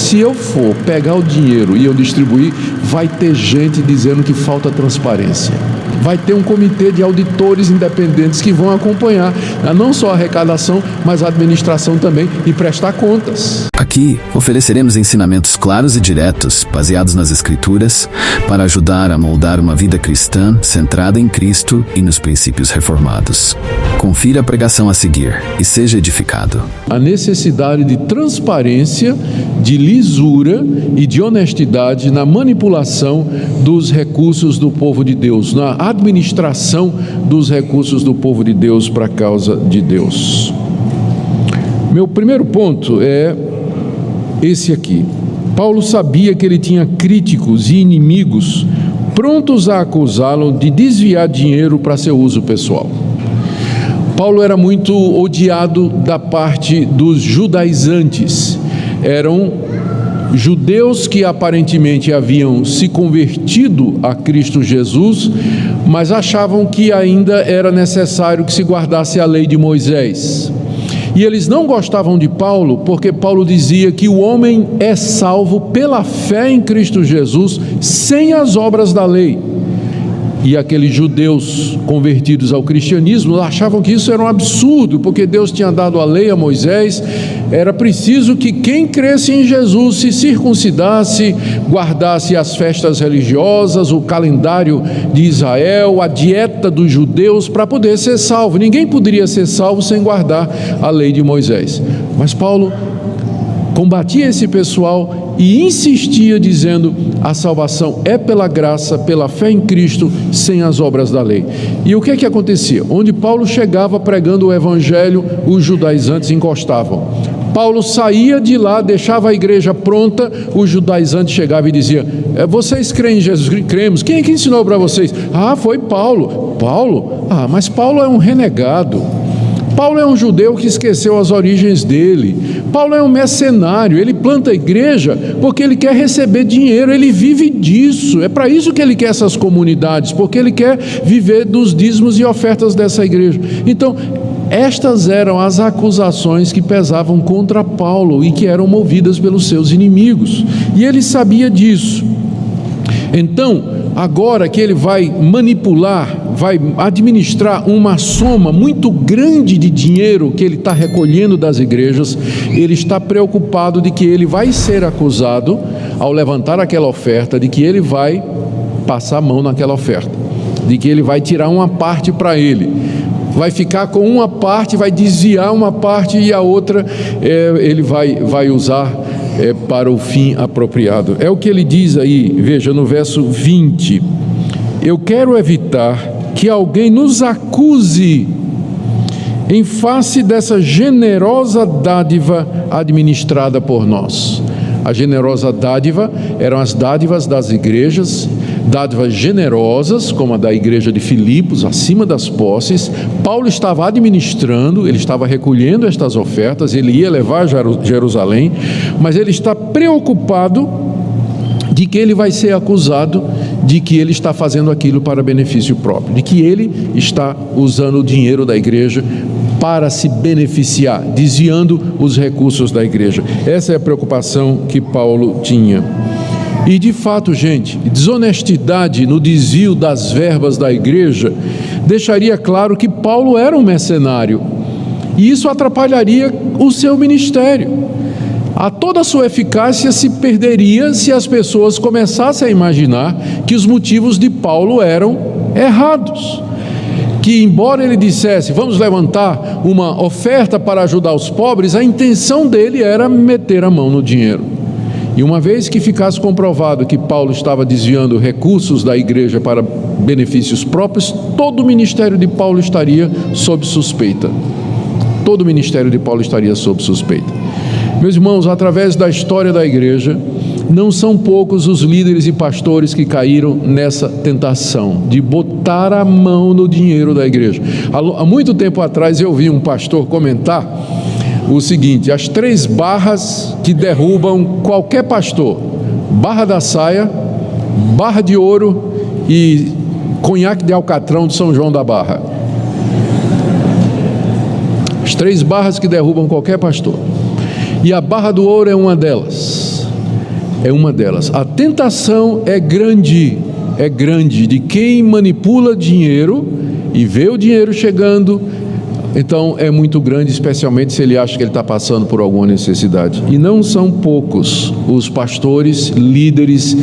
se eu for pegar o dinheiro e eu distribuir, vai ter gente dizendo que falta transparência. Vai ter um comitê de auditores independentes que vão acompanhar não só a arrecadação, mas a administração também e prestar contas. Aqui ofereceremos ensinamentos claros e diretos, baseados nas Escrituras, para ajudar a moldar uma vida cristã centrada em Cristo e nos princípios reformados. Confira a pregação a seguir e seja edificado. A necessidade de transparência, de lisura e de honestidade na manipulação dos recursos do povo de Deus, na administração dos recursos do povo de Deus para a causa de Deus. Meu primeiro ponto é esse aqui. Paulo sabia que ele tinha críticos e inimigos prontos a acusá-lo de desviar dinheiro para seu uso pessoal. Paulo era muito odiado da parte dos judaizantes. Eram judeus que aparentemente haviam se convertido a Cristo Jesus, mas achavam que ainda era necessário que se guardasse a lei de Moisés. E eles não gostavam de Paulo, porque Paulo dizia que o homem é salvo pela fé em Cristo Jesus, sem as obras da lei. E aqueles judeus convertidos ao cristianismo achavam que isso era um absurdo, porque Deus tinha dado a lei a Moisés. Era preciso que quem cresce em Jesus se circuncidasse, guardasse as festas religiosas, o calendário de Israel, a dieta dos judeus, para poder ser salvo. Ninguém poderia ser salvo sem guardar a lei de Moisés. Mas Paulo combatia esse pessoal e insistia dizendo: a salvação é pela graça, pela fé em Cristo, sem as obras da lei. E o que é que acontecia? Onde Paulo chegava pregando o evangelho, os judaizantes encostavam. Paulo saía de lá, deixava a igreja pronta, os judaizantes chegavam e diziam: vocês creem em Jesus? Cremos. Quem é que ensinou para vocês? Foi Paulo. Paulo? Mas Paulo é um renegado. Paulo é um judeu que esqueceu as origens dele. Paulo é um mercenário, ele planta a igreja porque ele quer receber dinheiro, ele vive disso. É para isso que ele quer essas comunidades, porque ele quer viver dos dízimos e ofertas dessa igreja. Então, estas eram as acusações que pesavam contra Paulo e que eram movidas pelos seus inimigos. E ele sabia disso. Então, agora que ele vai manipular, vai administrar uma soma muito grande de dinheiro que ele está recolhendo das igrejas, ele está preocupado de que ele vai ser acusado, ao levantar aquela oferta, de que ele vai passar a mão naquela oferta, de que ele vai tirar uma parte para ele, vai ficar com uma parte, vai desviar uma parte e a outra ele vai usar para o fim apropriado. É o que ele diz aí, veja no verso 20: eu quero evitar que alguém nos acuse em face dessa generosa dádiva administrada por nós. A generosa dádiva eram as dádivas das igrejas, dádivas generosas, como a da igreja de Filipos, acima das posses. Paulo estava administrando, ele estava recolhendo estas ofertas, ele ia levar a Jerusalém, mas ele está preocupado de que ele vai ser acusado de que ele está fazendo aquilo para benefício próprio, de que ele está usando o dinheiro da igreja para se beneficiar, desviando os recursos da igreja. Essa é a preocupação que Paulo tinha. E de fato, gente, desonestidade no desvio das verbas da igreja deixaria claro que Paulo era um mercenário, e isso atrapalharia o seu ministério. Toda a sua eficácia se perderia se as pessoas começassem a imaginar que os motivos de Paulo eram errados. Que embora ele dissesse: vamos levantar uma oferta para ajudar os pobres, a intenção dele era meter a mão no dinheiro. E uma vez que ficasse comprovado que Paulo estava desviando recursos da igreja para benefícios próprios, todo o ministério de Paulo estaria sob suspeita. Todo o ministério de Paulo estaria sob suspeita. Meus irmãos, através da história da igreja, não são poucos os líderes e pastores que caíram nessa tentação de botar a mão no dinheiro da igreja. Há muito tempo atrás eu vi um pastor comentar o seguinte: as 3 barras que derrubam qualquer pastor: barra da saia, barra de ouro e conhaque de alcatrão de São João da Barra. As 3 barras que derrubam qualquer pastor. E a barra do ouro é uma delas. é uma delas. A tentação é grande de quem manipula dinheiro e vê o dinheiro chegando. Então é muito grande, especialmente se ele acha que ele está passando por alguma necessidade. E não são poucos os pastores, líderes,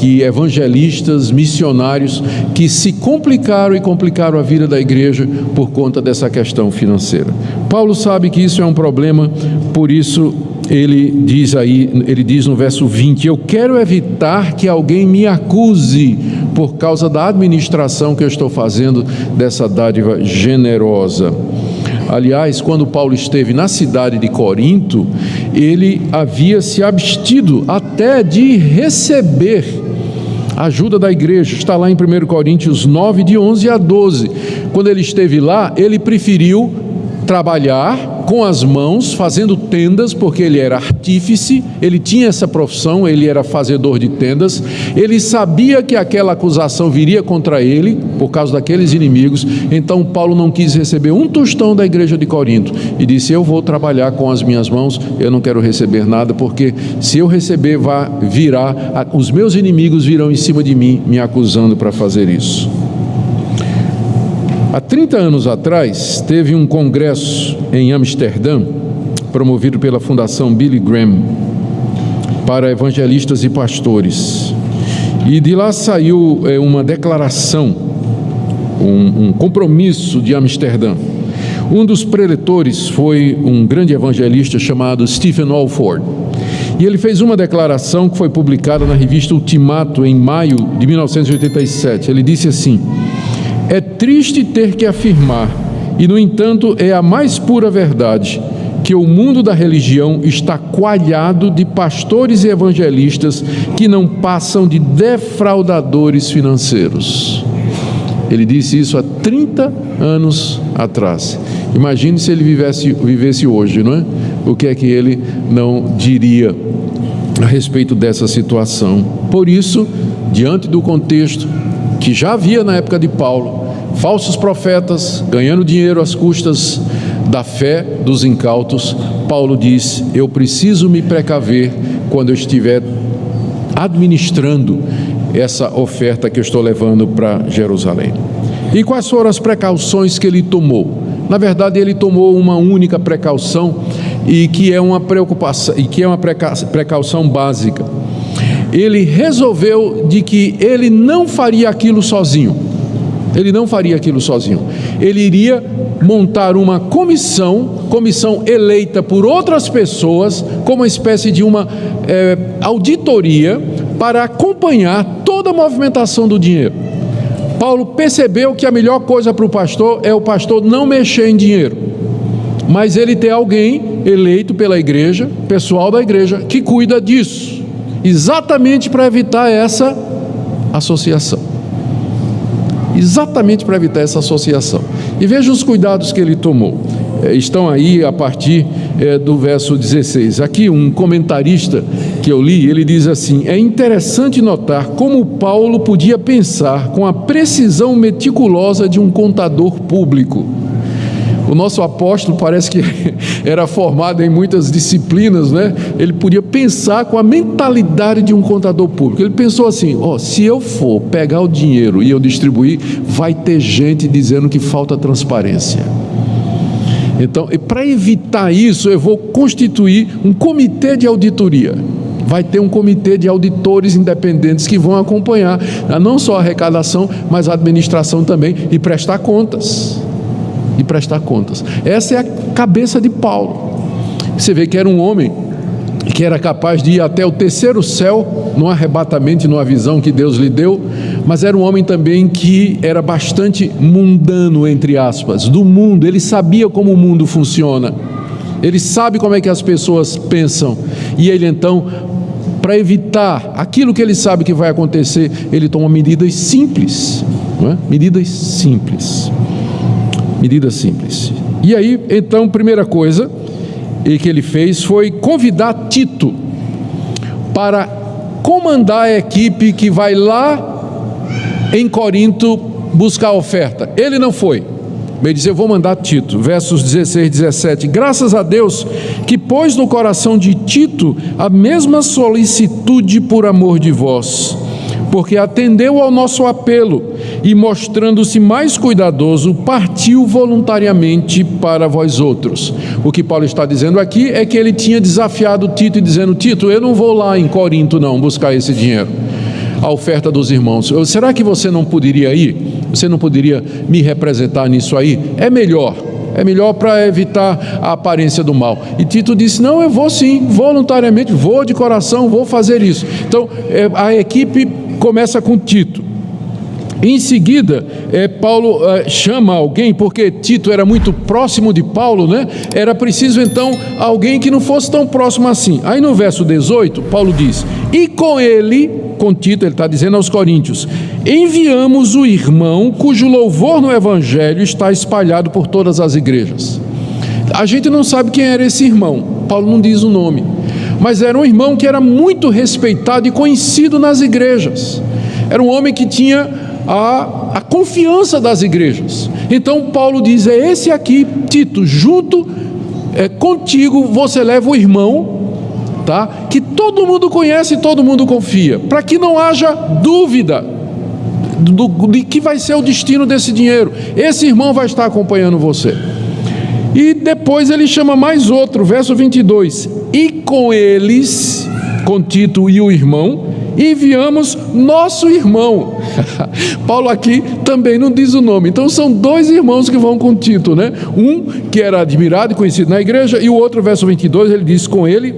evangelistas, missionários, que se complicaram e complicaram a vida da igreja por conta dessa questão financeira. Paulo sabe que isso é um problema, por isso ele diz no verso 20: eu quero evitar que alguém me acuse por causa da administração que eu estou fazendo dessa dádiva generosa. Aliás, quando Paulo esteve na cidade de Corinto, ele havia se abstido até de receber a ajuda da igreja. Está lá em 1 Coríntios 9, de 11 a 12. Quando ele esteve lá, ele preferiu trabalhar com as mãos, fazendo tendas, porque ele era artífice, ele tinha essa profissão, ele era fazedor de tendas, ele sabia que aquela acusação viria contra ele, por causa daqueles inimigos. Então Paulo não quis receber um tostão da igreja de Corinto, e disse: eu vou trabalhar com as minhas mãos, eu não quero receber nada, porque se eu receber, os meus inimigos virão em cima de mim, me acusando para fazer isso. Há 30 anos atrás, teve um congresso em Amsterdã, promovido pela Fundação Billy Graham, para evangelistas e pastores. E de lá saiu uma declaração, um compromisso de Amsterdã. Um dos preletores foi um grande evangelista chamado Stephen Walford. E ele fez uma declaração que foi publicada na revista Ultimato em maio de 1987. Ele disse assim: é triste ter que afirmar, e no entanto é a mais pura verdade, que o mundo da religião está coalhado de pastores e evangelistas que não passam de defraudadores financeiros. Ele disse isso há 30 anos atrás. Imagine se ele vivesse hoje, não é? O que é que ele não diria a respeito dessa situação? Por isso, diante do contexto que já havia na época de Paulo, falsos profetas ganhando dinheiro às custas da fé dos incautos, Paulo diz: eu preciso me precaver quando eu estiver administrando essa oferta que eu estou levando para Jerusalém. E quais foram as precauções que ele tomou? Na verdade, ele tomou uma única precaução, e que é uma preocupação, e que é uma precaução básica. Ele resolveu de que ele não faria aquilo sozinho. Ele iria montar uma comissão eleita por outras pessoas, como uma espécie de uma auditoria, para acompanhar toda a movimentação do dinheiro. Paulo percebeu que a melhor coisa para o pastor é o pastor não mexer em dinheiro, mas ele ter alguém eleito pela igreja, pessoal da igreja, que cuida disso, exatamente para evitar essa associação. E veja os cuidados que ele tomou. Estão aí a partir do verso 16. Aqui um comentarista que eu li, ele diz assim: é interessante notar como Paulo podia pensar com a precisão meticulosa de um contador público. O nosso apóstolo parece que era formado em muitas disciplinas, né? Ele podia pensar com a mentalidade de um contador público. Ele pensou assim: se eu for pegar o dinheiro e eu distribuir, vai ter gente dizendo que falta transparência. Então, para evitar isso, eu vou constituir um comitê de auditoria. Vai ter um comitê de auditores independentes que vão acompanhar não só a arrecadação, mas a administração também, e prestar contas. Essa é a cabeça de Paulo. Você vê que era um homem que era capaz de ir até o terceiro céu, no arrebatamento e numa visão que Deus lhe deu, mas era um homem também que era bastante mundano, entre aspas, do mundo. Ele sabia como o mundo funciona, ele sabe como é que as pessoas pensam, e ele então, para evitar aquilo que ele sabe que vai acontecer, ele toma medidas simples, não é? Medidas simples. E aí, então, primeira coisa que ele fez foi convidar Tito para comandar a equipe que vai lá em Corinto buscar a oferta. Ele não foi. Ele diz: eu vou mandar Tito. Versos 16 e 17: graças a Deus que pôs no coração de Tito a mesma solicitude por amor de vós, porque atendeu ao nosso apelo e, mostrando-se mais cuidadoso, partiu voluntariamente para vós outros. O que Paulo está dizendo aqui é que ele tinha desafiado Tito e dizendo: Tito, eu não vou lá em Corinto não buscar esse dinheiro, a oferta dos irmãos. Será que você não poderia ir? Você não poderia me representar nisso aí? É melhor para evitar a aparência do mal. E Tito disse: não, eu vou sim, voluntariamente, vou de coração, vou fazer isso. Então a equipe começa com Tito. Em seguida, Paulo chama alguém, porque Tito era muito próximo de Paulo, né? Era preciso então alguém que não fosse tão próximo assim. Aí no verso 18, Paulo diz: e com ele, com Tito, ele está dizendo aos coríntios, enviamos o irmão cujo louvor no evangelho está espalhado por todas as igrejas. A gente não sabe quem era esse irmão, Paulo não diz o nome, mas era um irmão que era muito respeitado e conhecido nas igrejas. Era um homem que tinha a confiança das igrejas. Então Paulo diz: é esse aqui, Tito, junto contigo você leva o irmão, tá? Que todo mundo conhece e todo mundo confia, para que não haja dúvida de que vai ser o destino desse dinheiro. Esse irmão vai estar acompanhando você. E depois ele chama mais outro, verso 22: e com eles, com Tito e o irmão, enviamos nosso irmão. Paulo aqui também não diz o nome. Então são dois irmãos que vão com Tito, né? Um que era admirado e conhecido na igreja, e o outro, verso 22, ele diz: com ele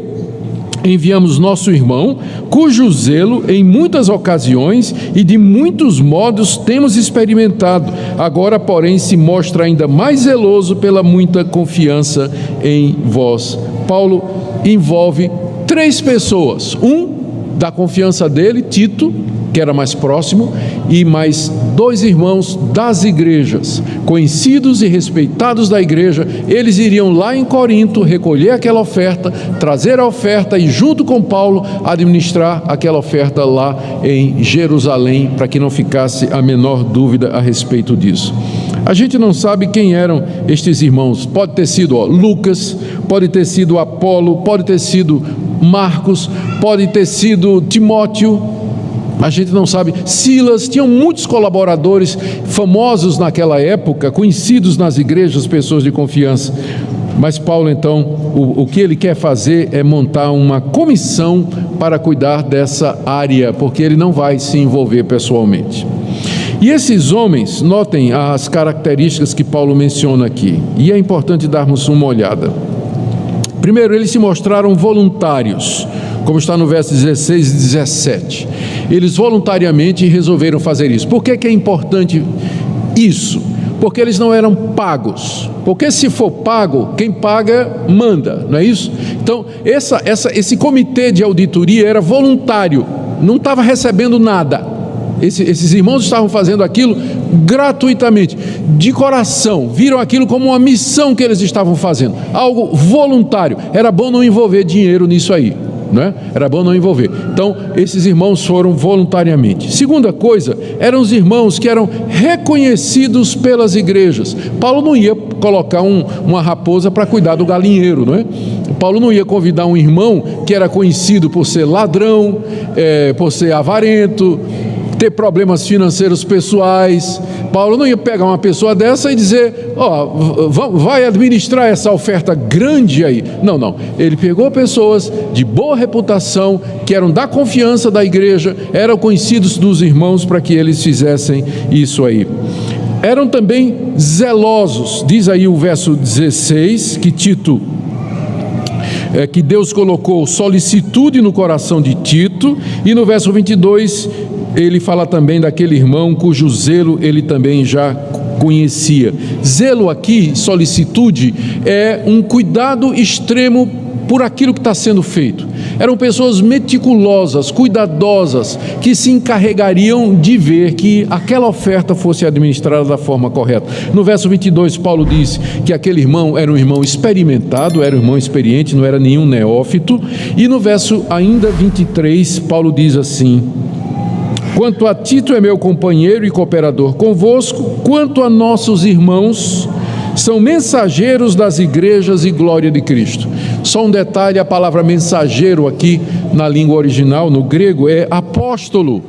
enviamos nosso irmão, cujo zelo em muitas ocasiões e de muitos modos temos experimentado, agora porém se mostra ainda mais zeloso pela muita confiança em vós. Paulo envolve três pessoas: da confiança dele, Tito, que era mais próximo, e mais dois irmãos das igrejas, conhecidos e respeitados da igreja. Eles iriam lá em Corinto recolher aquela oferta, trazer a oferta e, junto com Paulo, administrar aquela oferta lá em Jerusalém, para que não ficasse a menor dúvida a respeito disso. A gente não sabe quem eram estes irmãos. Pode ter sido Lucas, pode ter sido Apolo, pode ter sido Marcos, pode ter sido Timóteo, a gente não sabe. Silas, tinham muitos colaboradores famosos naquela época, conhecidos nas igrejas, pessoas de confiança. Mas Paulo então, o que ele quer fazer é montar uma comissão para cuidar dessa área, porque ele não vai se envolver pessoalmente. E esses homens, notem as características que Paulo menciona aqui, e é importante darmos uma olhada. Primeiro, eles se mostraram voluntários, como está no verso 16 e 17. Eles voluntariamente resolveram fazer isso. Por que é importante isso? Porque eles não eram pagos. Porque se for pago, quem paga manda, não é isso? Então, esse comitê de auditoria era voluntário, não estava recebendo nada. Esses irmãos estavam fazendo aquilo gratuitamente, de coração, viram aquilo como uma missão que eles estavam fazendo, algo voluntário. Era bom não envolver dinheiro nisso aí, né? Era bom não envolver. Então esses irmãos foram voluntariamente. Segunda coisa, eram os irmãos que eram reconhecidos pelas igrejas. Paulo não ia colocar uma raposa para cuidar do galinheiro, não é? Paulo não ia convidar um irmão que era conhecido por ser ladrão, por ser avarento, ter problemas financeiros pessoais. Paulo não ia pegar uma pessoa dessa e dizer: vai administrar essa oferta grande aí. Não. Ele pegou pessoas de boa reputação, que eram da confiança da igreja, eram conhecidos dos irmãos, para que eles fizessem isso aí. Eram também zelosos. Diz aí o verso 16, que Tito, que Deus colocou solicitude no coração de Tito, e no verso 22, ele fala também daquele irmão cujo zelo ele também já conhecia. Zelo aqui, solicitude, é um cuidado extremo por aquilo que está sendo feito. Eram pessoas meticulosas, cuidadosas, que se encarregariam de ver que aquela oferta fosse administrada da forma correta. No verso 22, Paulo diz que aquele irmão era um irmão experimentado, era um irmão experiente, não era nenhum neófito. E no verso ainda 23, Paulo diz assim: Quanto a Tito é meu companheiro e cooperador convosco, quanto a nossos irmãos, são mensageiros das igrejas e glória de Cristo. Só um detalhe, a palavra mensageiro aqui na língua original, no grego, é apóstolo.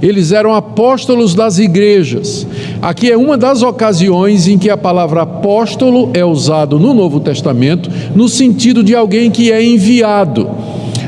Eles eram apóstolos das igrejas. Aqui é uma das ocasiões em que a palavra apóstolo é usado no Novo Testamento, no sentido de alguém que é enviado.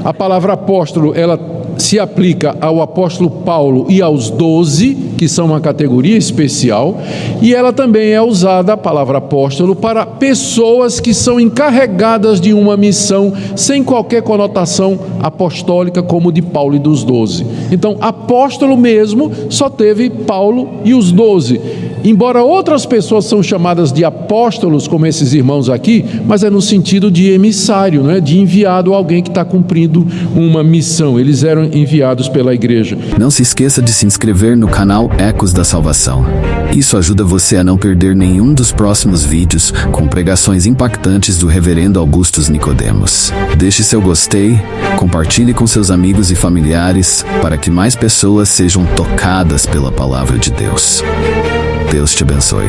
A palavra apóstolo, ela se aplica ao apóstolo Paulo e aos 12, que são uma categoria especial, e ela também é usada, a palavra apóstolo, para pessoas que são encarregadas de uma missão, sem qualquer conotação apostólica, como de Paulo e dos 12. Então, apóstolo mesmo só teve Paulo e os 12. Embora outras pessoas são chamadas de apóstolos, como esses irmãos aqui, mas é no sentido de emissário, né? De enviado, alguém que está cumprindo uma missão. Eles eram enviados pela igreja. Não se esqueça de se inscrever no canal Ecos da Salvação. Isso ajuda você a não perder nenhum dos próximos vídeos com pregações impactantes do reverendo Augustus Nicodemos. Deixe seu gostei, compartilhe com seus amigos e familiares para que mais pessoas sejam tocadas pela palavra de Deus. Deus te abençoe.